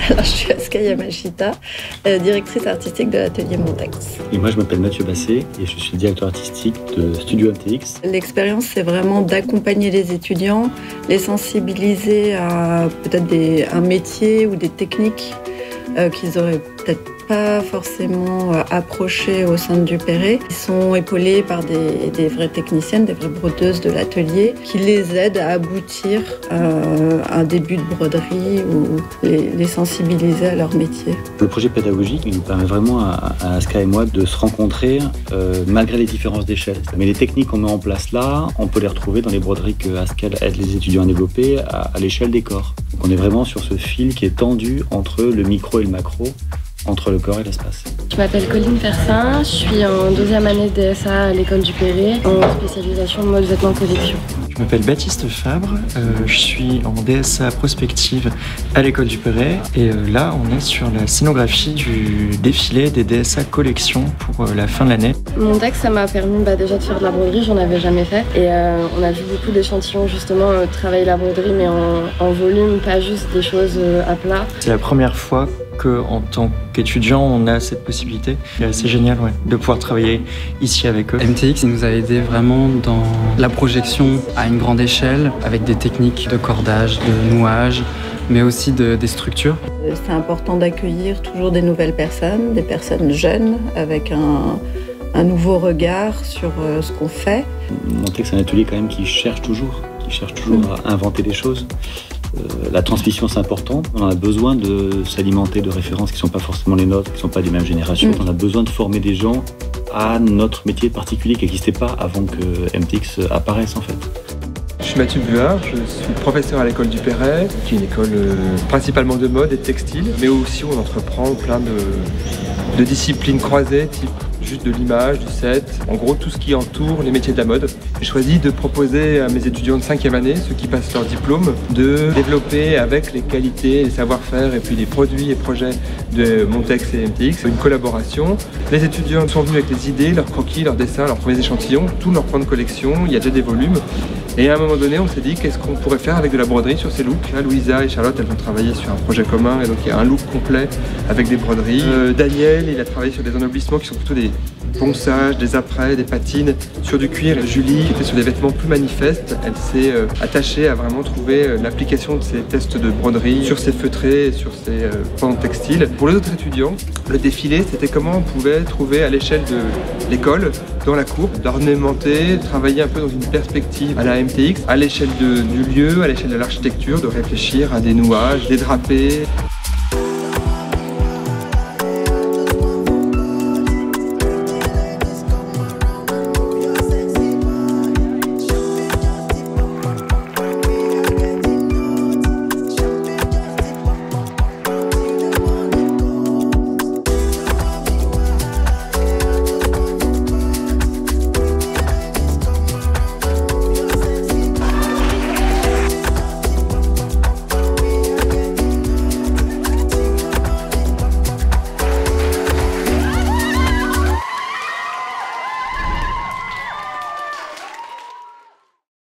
Alors, je suis Asuka Yamashita, directrice artistique de l'atelier Montex. Et moi, je m'appelle Mathieu Basset et je suis directeur artistique de Studio MTX. L'expérience, c'est vraiment d'accompagner les étudiants, les sensibiliser à peut-être un métier ou des techniques qu'ils auraient peut-être pas forcément approchés au sein du Perret. Ils sont épaulés par des vraies techniciennes, des vraies brodeuses de l'atelier qui les aident à aboutir à un début de broderie ou les sensibiliser à leur métier. Le projet pédagogique il nous permet vraiment à Asuka et moi de se rencontrer malgré les différences d'échelle. Mais les techniques qu'on met en place là, on peut les retrouver dans les broderies que Asuka aide les étudiants à développer à l'échelle des corps. Donc on est vraiment sur ce fil qui est tendu entre le micro et le macro, entre le corps et l'espace. Je m'appelle Colline Fersin, je suis en 2e année de DSA à l'école du Perret, en spécialisation mode vêtements collection. Je m'appelle Baptiste Fabre, je suis en DSA prospective à l'école du Perret et là on est sur la scénographie du défilé des DSA collection pour la fin de l'année. Montex, ça m'a permis déjà de faire de la broderie, j'en avais jamais fait et on a vu beaucoup d'échantillons justement travailler la broderie mais en volume, pas juste des choses à plat. C'est la première fois qu'en tant qu'étudiant on a cette possibilité. C'est génial de pouvoir travailler ici avec eux. MTX nous a aidé vraiment dans la projection à une grande échelle avec des techniques de cordage, de nouage, mais aussi des structures. C'est important d'accueillir toujours des nouvelles personnes, des personnes jeunes avec un nouveau regard sur ce qu'on fait. Montex, c'est un atelier quand même qui cherche toujours à inventer des choses. La transmission, c'est important. On a besoin de s'alimenter de références qui ne sont pas forcément les nôtres, qui ne sont pas des mêmes générations. On a besoin de former des gens à notre métier particulier qui n'existait pas avant que MTX apparaisse en fait. Je suis Mathieu Buard, je suis professeur à l'école du Perret, qui est une école principalement de mode et de textile, mais aussi on entreprend plein de disciplines croisées, type juste de l'image, du set, en gros tout ce qui entoure les métiers de la mode. J'ai choisi de proposer à mes étudiants de 5e année, ceux qui passent leur diplôme, de développer avec les qualités, les savoir-faire et puis les produits et projets de Montex et MTX une collaboration. Les étudiants sont venus avec les idées, leurs croquis, leurs dessins, leurs premiers échantillons, tous leurs plans de collection, il y a déjà des volumes. Et à un moment donné, on s'est dit qu'est-ce qu'on pourrait faire avec de la broderie sur ces looks. Là, Louisa et Charlotte, elles vont travailler sur un projet commun et donc il y a un look complet avec des broderies. Daniel, il a travaillé sur des ennoblissements qui sont plutôt des ponçages, des apprêts, des patines sur du cuir. Et Julie, qui était sur des vêtements plus manifestes, elle s'est attachée à vraiment trouver l'application de ces tests de broderie sur ces feutrés et sur ces pans textiles. Pour les autres étudiants, le défilé, c'était comment on pouvait trouver à l'échelle de l'école, dans la cour, d'ornementer, travailler un peu dans une perspective à la MTX, à l'échelle du lieu, à l'échelle de l'architecture, de réfléchir à des nouages, des drapés.